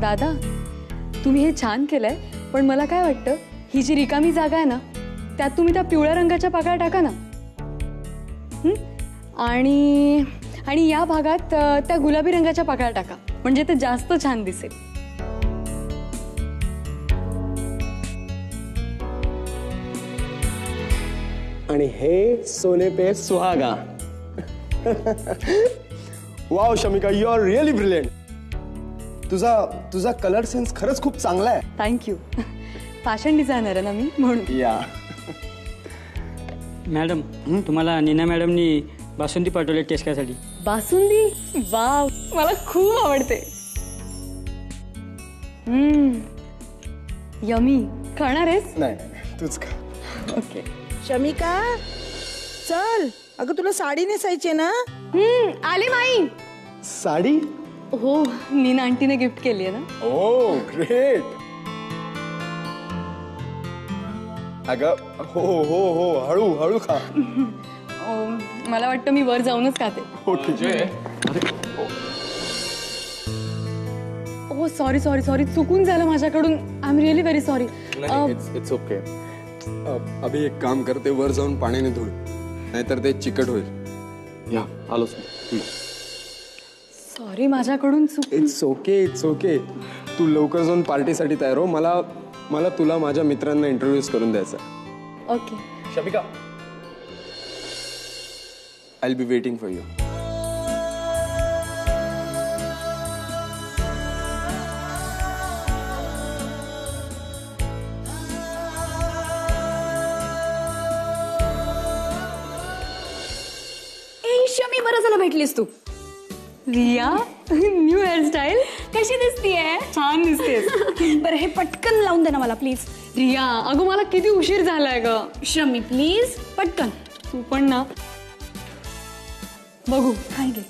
दादा, तुम्ही हे छान केलंय, पण मला काय वाटतं, ही जी रिकामी जागा आहे ना, त्यात तुम्ही त्या पिवळ्या रंगाच्या पाकळ्या टाका ना. आणि या भागात त्या गुलाबी रंगाच्या पाकळ्या टाका, म्हणजे ते जास्त छान दिसेल. आणि हे सोने पे सुहागा. Wow Shamika, you are really brilliant. तुझा कलर सेन्स खरंच खूप चांगला आहे. थँक्यू. फॅशन डिझायनर आहे ना मी, म्हणून. या मॅडम, तुम्हाला नीना मॅडमनी बासुंदी पाठवली टेस्ट करायसाठी. बासुंदी? वाव, मला खूप आवडते. यमी. खाणार आहेस? नाही, तूच का. ओके. शमिका, चल. अगं तुला साडी नेसायची ना. आले माई. साडी? हो, नीना आंटीने गिफ्ट केली आहे ना. ओ ग्रेट. अगं हो हो हो, हळू हळू खा. मला वाटतं मी वर जाऊनच खाते. ओ सॉरी सॉरी सॉरी, चुकून झालं माझ्याकडून. I am really very sorry. It's okay. अभि एक काम करते, वर जाऊन पाण्याने धुळ, नाहीतर ते चिकट होईल. या आलोच. सॉरी, माझ्याकडून चूक. It's okay, it's okay. तू लवकर जाऊन पार्टीसाठी तयार हो. मला तुला माझ्या मित्रांना इंट्रोड्यूस करून द्यायचं. Okay. Shamika, I will be waiting for you. Shami, बरं झालं भेटलीस तू. रिया, न्यू हेअरस्टाईल कशी दिसतीये? छान दिसतेस. बरं, हे पटकन लावून दे ना मला प्लीज. रिया, अगं मला किती उशीर झालाय ग. शमी प्लीज पटकन. तू पण ना. बघू. काय गे.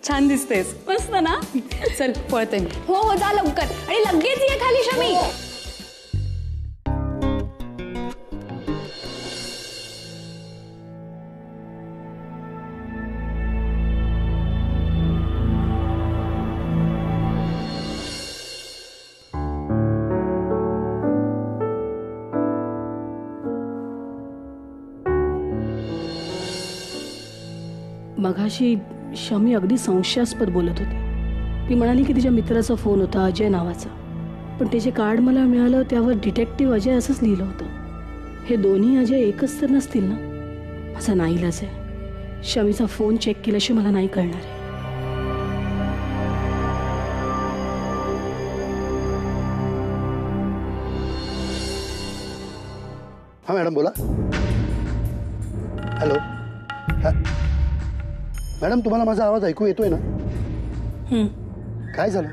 छान दिसतेस. मस्त ना. चल पळते मी. हो हो, जा लवकर आणि लगेच ये खाली शमी. मगाशी शमी अगदी संशयास्पद बोलत होती. ती म्हणाली की तिच्या मित्राचा फोन होता, अजय नावाचा, पण त्याचे कार्ड मला मिळालं त्यावर डिटेक्टिव्ह अजय असंच लिहिलं होतं. हे दोन्ही अजय एकच तर नसतील ना. माझा नाईलाज आहे. शमीचा फोन चेक केल्याशिवाय मला नाही कळणार आहे. हा मॅडम बोला. हॅलो. मॅडम, तुम्हाला माझा आवाज ऐकू येतोय ना? काय झालं?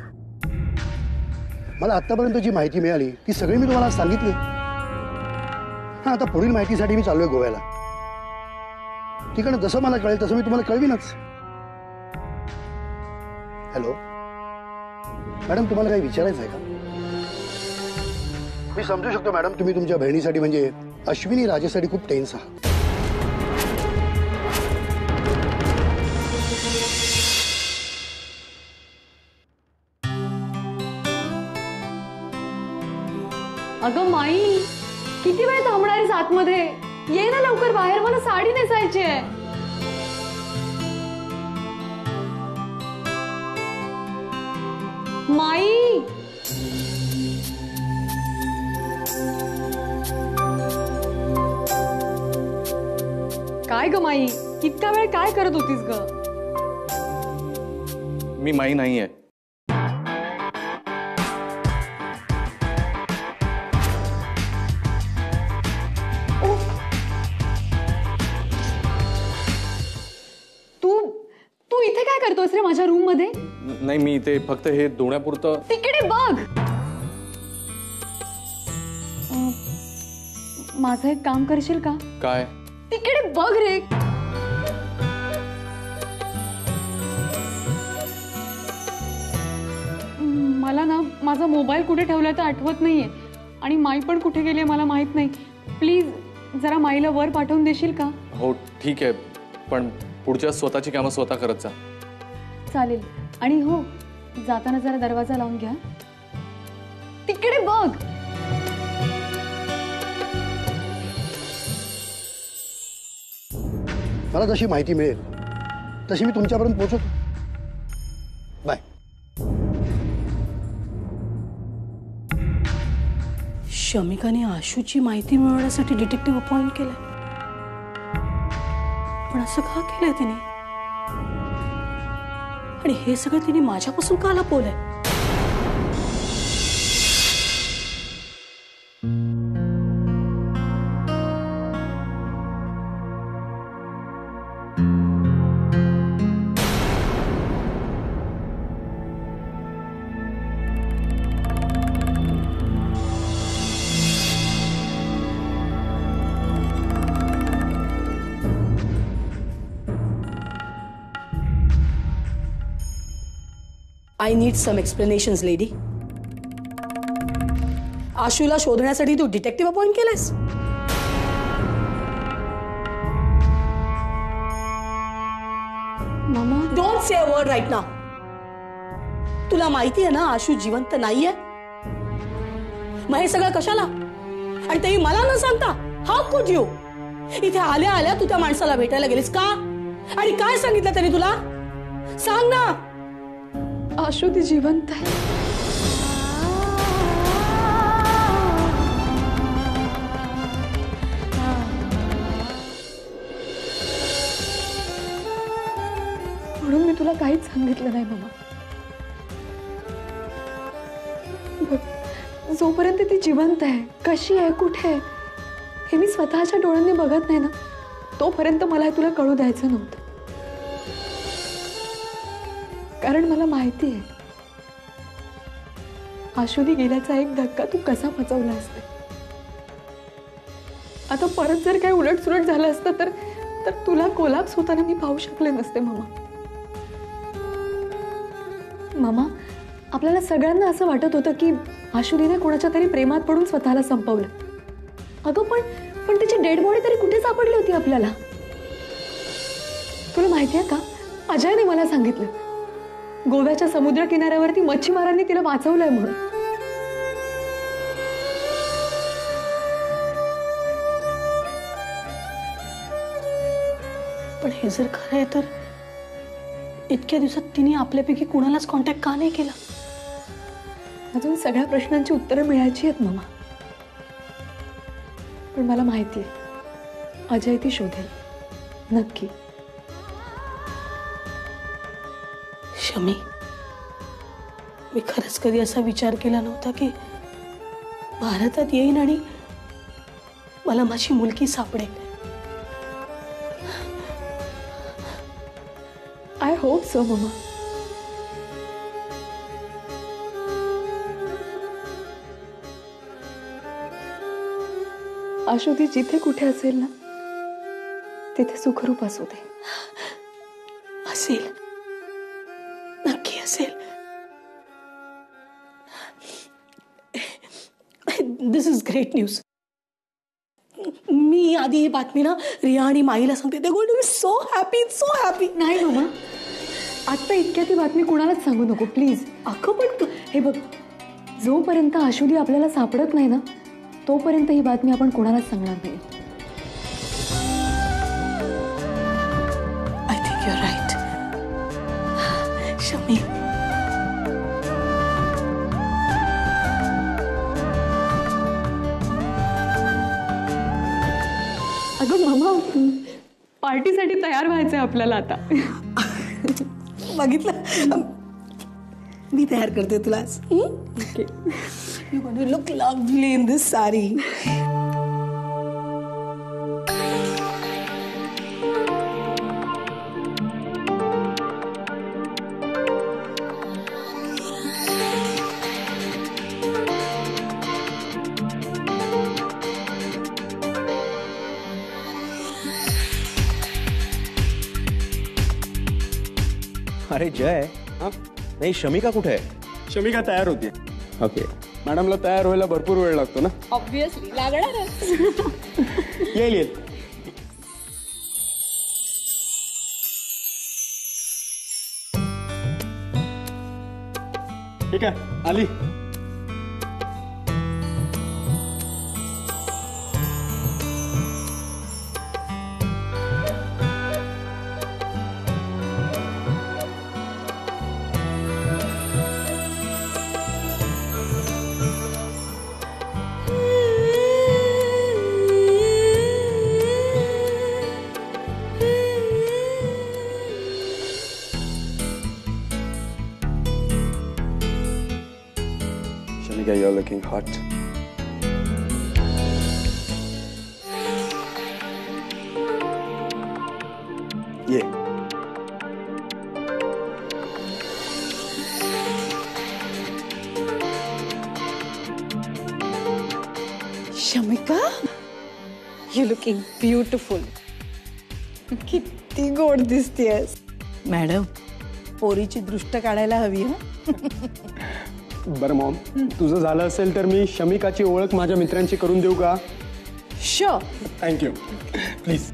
मला आतापर्यंत जी माहिती मिळाली ती सगळी मी तुम्हाला सांगितली. हा, आता पुढील माहितीसाठी मी चाललोय गोव्याला. तिकडनं जसं मला कळेल तसं मी तुम्हाला कळवीनच. हॅलो मॅडम, तुम्हाला काही विचारायचं आहे का? मी समजू शकतो मॅडम, तुम्ही तुमच्या बहिणीसाठी म्हणजे अश्विनी राजेसाठी खूप टेन्स आहात. अगं माई, किती वेळ थांबणारीस आतमध्ये? ये ना लवकर बाहेर, मला साडी नेसायची आहे. माई. काय ग माई, इतका वेळ काय करत होतीस ग? मी माई नाहीये. तू इथे काय करतोस रे माझ्या रूम मध्ये? नाही, मी इथे फक्त हे धुण्यापुरतं. तिकडे बघ. माझं एक काम करशील का? काय? तिकडे बघ रे. मला ना माझा मोबाईल कुठे ठेवलाय तर आठवत नाहीये, आणि माई पण कुठे गेली मला माहित नाही. प्लीज जरा माईला वर पाठवून देशील का? हो ठीक आहे, पण पुढच्या स्वतःची कामं स्वतः करत जा. चालेल. आणि हो, जाताना जरा दरवाजा लावून घ्या. तिकडे बघ. मला जशी माहिती मिळेल तशी मी तुमच्यापर्यंत पोहोचवतो. बाय. शमिकाने आशूची माहिती मिळवण्यासाठी डिटेक्टिव्ह अपॉइंट केलं, पण असं का केलंय तिने? आणि हे सगळं तिने माझ्यापासून का लपवलंय? I need some explanations, lady. आशूला शोधण्यासाठी तू डिटेक्टिव्ह अपॉइंट केलंयस? मामा, Don't say a word right now. तुला माहिती आहे ना आशू जिवंत नाहीये. मग हे सगळं कशाला? आणि तेही मला न सांगता. हाऊ कुड यू? इथे आल्या आल्या तू त्या माणसाला भेटायला गेलीस का? आणि काय सांगितलं त्याने तुला? सांग ना. आशू ती जिवंत आहे. म्हणून मी तुला काहीच सांगितलं नाही मामा. बघ, जोपर्यंत ती जिवंत आहे, कशी आहे, कुठे आहे, हे मी स्वतःच्या डोळ्यांनी बघत नाही ना, तोपर्यंत मला हे तुला कळू द्यायचं नव्हतं. कारण मला माहिती आहे आशूने गेल्याचा एक धक्का तू कसा पचवला असते. आता परत जर काही उलटसुलट झालं असतं तर तुला कोलॅप्स होताना मी पाहू शकले नसते मामा. मामा, आपल्याला सगळ्यांना असं वाटत होतं की आशुने कोणाच्या तरी प्रेमात पडून स्वतःला संपवलं. अगं पण तिची डेड बॉडी तरी कुठे सापडली होती आपल्याला? तुला माहिती आहे का, अजयने मला सांगितलं गोव्याच्या समुद्र किनाऱ्यावरती मच्छीमारांनी तिला वाचवलंय म्हणून. पण हे जर खरं आहे तर इतक्या दिवसात तिने आपल्यापैकी कुणालाच कॉन्टॅक्ट का नाही केला? अजून सगळ्या प्रश्नांची उत्तरं मिळायची आहेत मामा. पण मला माहिती आहे अजय ती शोधेल नक्की. शमी, मी खरंच कधी असा विचार केला नव्हता की भारतात येईन आणि मला माझी मुलगी सापडेल. आय होप सो मामा. आशू ती जिथे कुठे असेल ना तिथे सुखरूप असू दे. असेल, नक्की असेल. This is great news. मी आधी ही बातमी ना रिया आणि माईला सांगते. They going to be so happy, so happy. नाही मामा, आत्ता इतक्या ती बातमी कुणालाच सांगू नको प्लीज. अगं पण हे बघ, जोपर्यंत आशुदी आपल्याला सापडत नाही ना तोपर्यंत ही बातमी आपण कोणालाच सांगणार नाही. I think you are right Shami. अगं मामा, पार्टीसाठी तयार व्हायचंय आपल्याला आता. बघितलं, मी तयार करते तुला. Okay. You're going to look lovely in this saree. अरे जय, हाँ? नाही शमिका कुठे आहे? शमिका तयार होती. ओके. मॅडमला तयार व्हायला भरपूर वेळ लागतो ना. ऑब्विसली लागणारच. येईल येईल. ठीक आहे आली. Shanika, you're looking hot. Yeah. Shamika, you looking beautiful. किती गोड दिसतेस. मॅडम, पोरीची दृष्ट काढायला हवी ना. बरं मॉम, तुझं झालं असेल तर मी शमिकाची ओळख माझ्या मित्रांची करून देऊ का? Sure. Thank you. Please.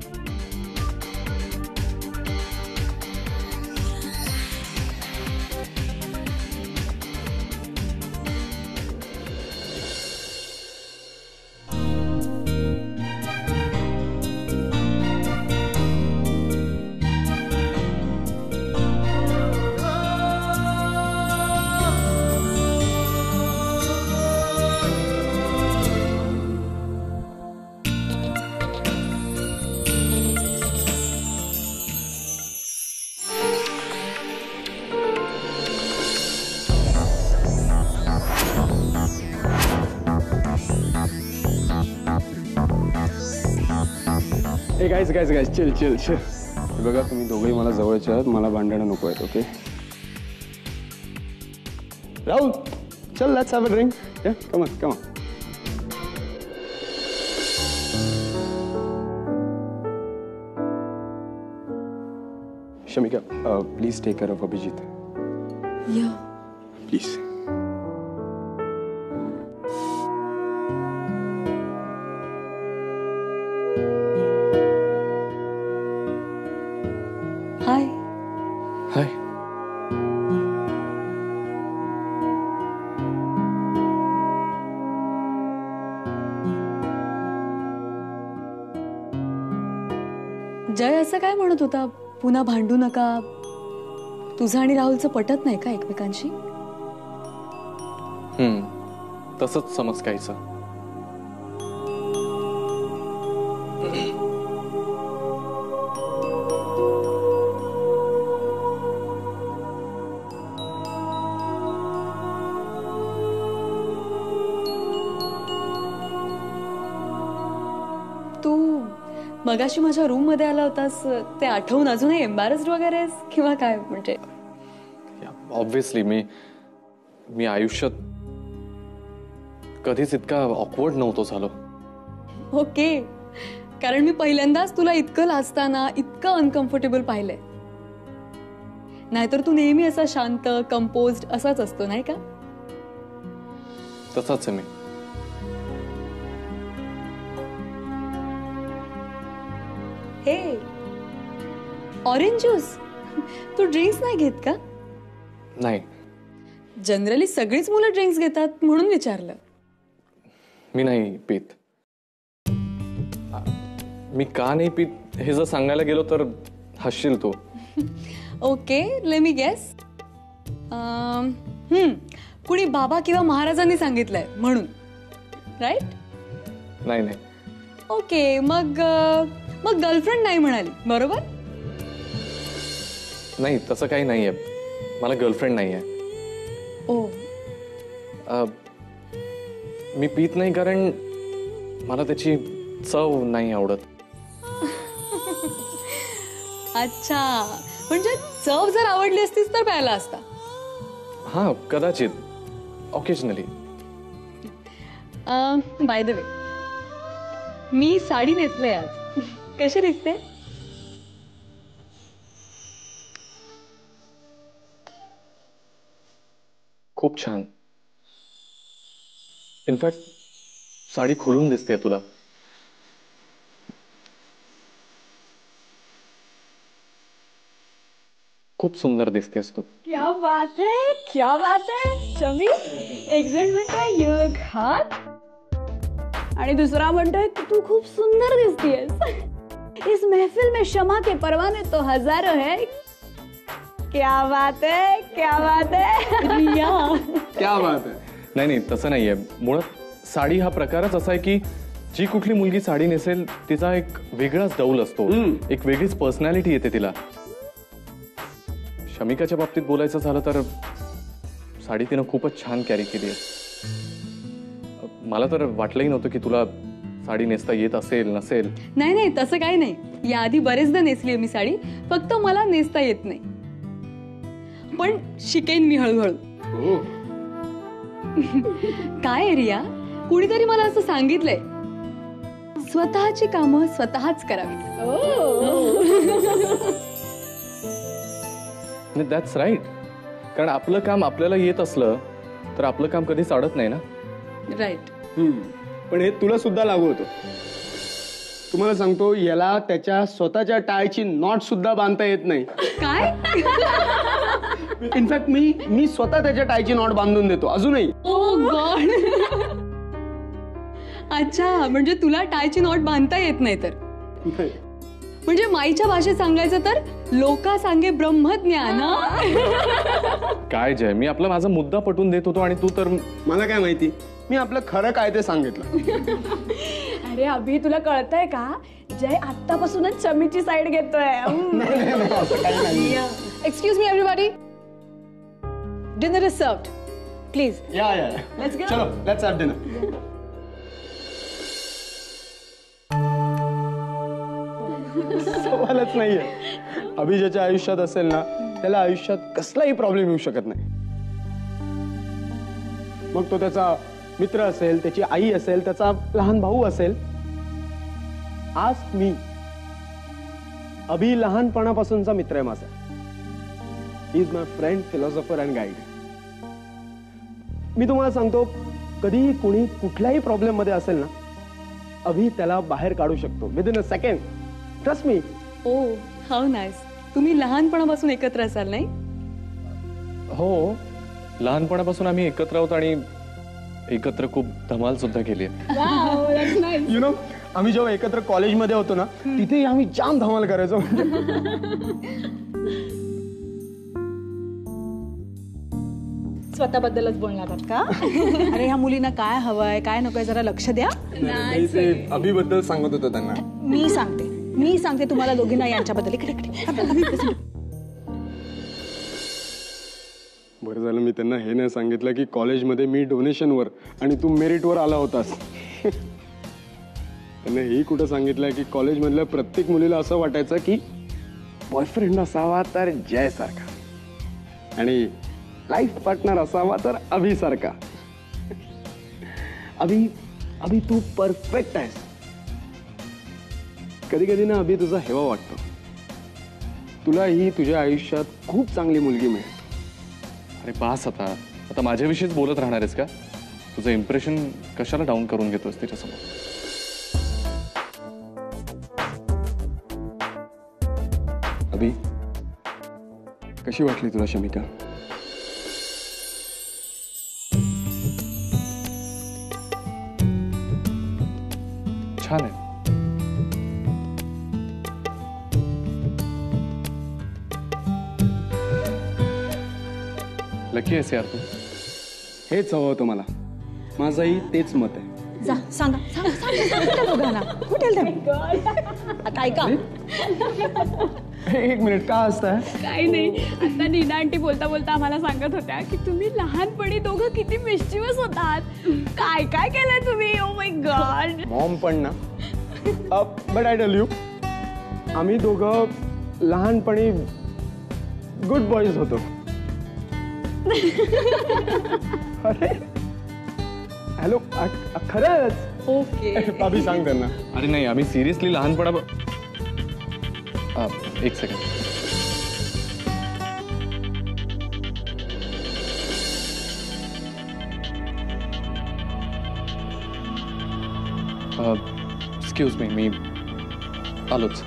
A guys guys guys chill chill chill. बघा तुम्ही दोघंही मला जवळचे आहात, मला भांडणं नको आहेत. ओके राहुल, चल let's have a drink. Come on come on. Shamika, please take care of Abhijit. या प्लीज. हाय. हाय. जय असं काय म्हणत होता, पुन्हा भांडू नका. तुझं आणि राहुलचं पटत नाही का एकमेकांशी? तसंच समज काहीचं. तू मगाशी माझ्या रूम मध्ये आला होतास, ते आठवून अजूनही एम्बॅरेस्ड वगैरे आहेस किंवा काय? म्हणजे ऑब्व्हियसली मी आयुष्यात कधीच इतका ऑकवर्ड नव्हतो झालो. ओके, कारण मी पहिल्यांदाच तुला इतकं लाजताना, इतकं अनकम्फर्टेबल पाहिलंय. नाहीतर तू नेहमी असा शांत, कंपोज्ड असाच असतो, नाही का? तसाच आहे मी. हे ऑरेंज ज्यूस, तू ड्रिंक्स नाही घेत का? नाही. जनरली सगळीच मुलं ड्रिंक्स घेतात म्हणून विचारलं. मी नाही पित. मी का नाही पित हे जर सांगायला गेलो तर हसशील तू. Okay, let me guess. कुणी बाबा किंवा महाराजांनी सांगितलंय म्हणून, राईट? नाही नाही. ओके, मग गर्लफ्रेंड नाही म्हणाली, बरोबर? नाही, तसं काही नाहीये. मला गर्लफ्रेंड नाहीये. ओ, मी पित नाही कारण मला त्याची चव नाही आवडत. अच्छा, म्हणजे चव जर आवडली असतीस तर प्यायला असता. हा, कदाचित ऑकेजनली. बाय द वे, मी साडी नेसले आज. कशी दिसते? खूप छान. इनफॅक्ट साडी खोलून दिसते तुला. खूप सुंदर दिसतेस तू. क्या बात है, क्या बात है. शमी एक जण म्हणतोय योग हात आणि दुसरा म्हणतोय की तू खूप सुंदर दिसतीयस. इस महफिल में शमा के परवाने तो हजारों है. क्या बात है, क्या बात है. रिया क्या बात आहे. नाही नाही तसं नाहीये. मुळात साडी हा प्रकारच असा आहे की जी कुठली मुलगी साडी नेसेल तिचा एक वेगळाच डौल असतो. एक वेगळीच पर्सनॅलिटी येते तिला. शमिकाच्या बाबतीत बोलायचं झालं तर साडी तिनं खूपच छान कॅरी केली आहे. मला तर वाटलंही नव्हतं की तुला साडी नेसता येत असेल नसेल. नाही नाही तसं काही नाही. याआधी बरेचदा नेसली मी साडी, फक्त मला नेसता येत नाही. पण शिकेन मी हळूहळू. काय रिया, कुणीतरी मला असं सांगितलंय, स्वतःची कामं स्वतःच करावी. That's right. कारण आपलं काम आपल्याला येत असलं तर आपलं काम कधीच अडत नाही ना. राईट. पण हे तुला सुद्धा लागू होतं. तुम्हाला सांगतो, याला त्याच्या स्वतःच्या टायची नॉट सुद्धा बांधता येत नाही. काय? इनफॅक्ट मी स्वतः त्याच्या टायची नॉट बांधून देतो अजूनही. ओ गॉड. अच्छा, म्हणजे तुला टायची नॉट बांधता येत नाही तर. म्हणजे माईच्या भाषेत सांगायचं तर लोका सांगे ब्रह्मज्ञान. काय जय, मी आपला माझा मुद्दा पटवून देत होतो आणि तू तर. मला काय माहिती, मी आपलं खरं काय ते सांगितलं. अरे अभि तुला कळतंय का, जय आत्तापासूनच शमीची साईड घेतोय. Excuse me everybody, dinner is served please. या Let's go. चलो लेट्स हॅव डिनर. सवालच नाहीये. अभि ज्याच्या आयुष्यात असेल ना, त्याला आयुष्यात कसलाही प्रॉब्लेम येऊ शकत नाही. मग तो त्याचा मित्र असेल, त्याची आई असेल, त्याचा लहान भाऊ असेल. आज मी अभि लहानपणापासूनचा मित्र आहे माझा. He is my friend, philosopher and guide. मी तुम्हाला सांगतो, कधीही कुणी कुठल्याही प्रॉब्लेम मध्ये असेल ना, अभि त्याला बाहेर काढू शकतो within a second. Trust me. Oh how nice. तुम्ही लहानपणापासून एकत्र असाल नाही? हो, लहानपणापासून आम्ही एकत्र आहोत आणि एकत्र खूप धमाल सुद्धा केली आहे. यु नो, आम्ही जेव्हा एकत्र कॉलेजमध्ये होतो ना, तिथे आम्ही जाम धमाल करायचो. स्वतःबद्दलच बोलणार आहात का? अरे ह्या मुलींना काय हवंय काय नकोय जरा लक्ष द्या. अभिबद्दल सांगत होतो त्यांना. मी सांगते तुम्हाला दोघींना यांच्याबद्दल. इकडे बरं झालं मी त्यांना हे नाही सांगितलं की कॉलेजमध्ये मी डोनेशनवर आणि तू मेरिटवर आला होतास. त्यांना हेही कुठं सांगितलं की कॉलेजमधल्या प्रत्येक मुलीला असं वाटायचं की बॉयफ्रेंड असावा तर जय सारखा आणि लाईफ पार्टनर असावा तर अभि सारखा. अभि तू परफेक्ट आहेस. कधी कधी ना अभि तुझा हेवा वाटतो. तुला ही तुझ्या आयुष्यात खूप चांगली मुलगी मिळेल. अरे पास, आता माझ्याविषयीच बोलत राहणार आहेस का? तुझं इम्प्रेशन कशाला डाऊन करून घेतोस त्याच्यासमोर? अभि, कशी वाटली तुला शमिका? छान आहे. लकी आहेस यार तू. हेच हवं होतं मला. माझंही तेच मत आहे. जा सांगा त्या दोघांना कुठे आता ऐका. एक मिनिट, का असताय? काही नाही, आता नीना आंटी बोलता बोलता आम्हाला सांगत होत्या की तुम्ही लहानपणी दोघं किती मिस्चिवस होतात. काय काय केलंय तुम्ही. Oh my God. मॉम पण ना. बट आय टेल यू, आम्ही दोघं लहानपणी गुड बॉईज होतो. अरे हॅलो, खरंच. ओके. अभि सांग त्यांना. अरे नाही, आम्ही सिरियसली लहानपणा. एक सेकंड. एक्सक्यूज मी आलोच.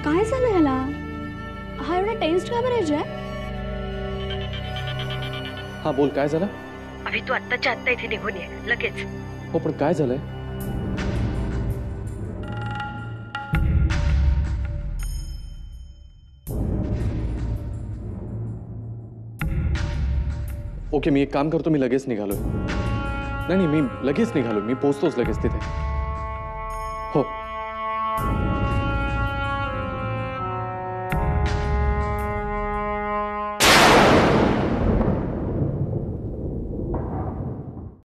काय झालं ह्याला? हा एवढा टेन्स्ड का बरं जय? हा बोल, काय झालं? अभि तू आत्ताच्या आत्ता इथे निघून ये लगेच. हो पण काय झालंय? ओके, मी एक काम करतो, मी लगेच निघालोय. नाही मी लगेच निघालो, मी पोहोचतोच लगेच तिथे. हो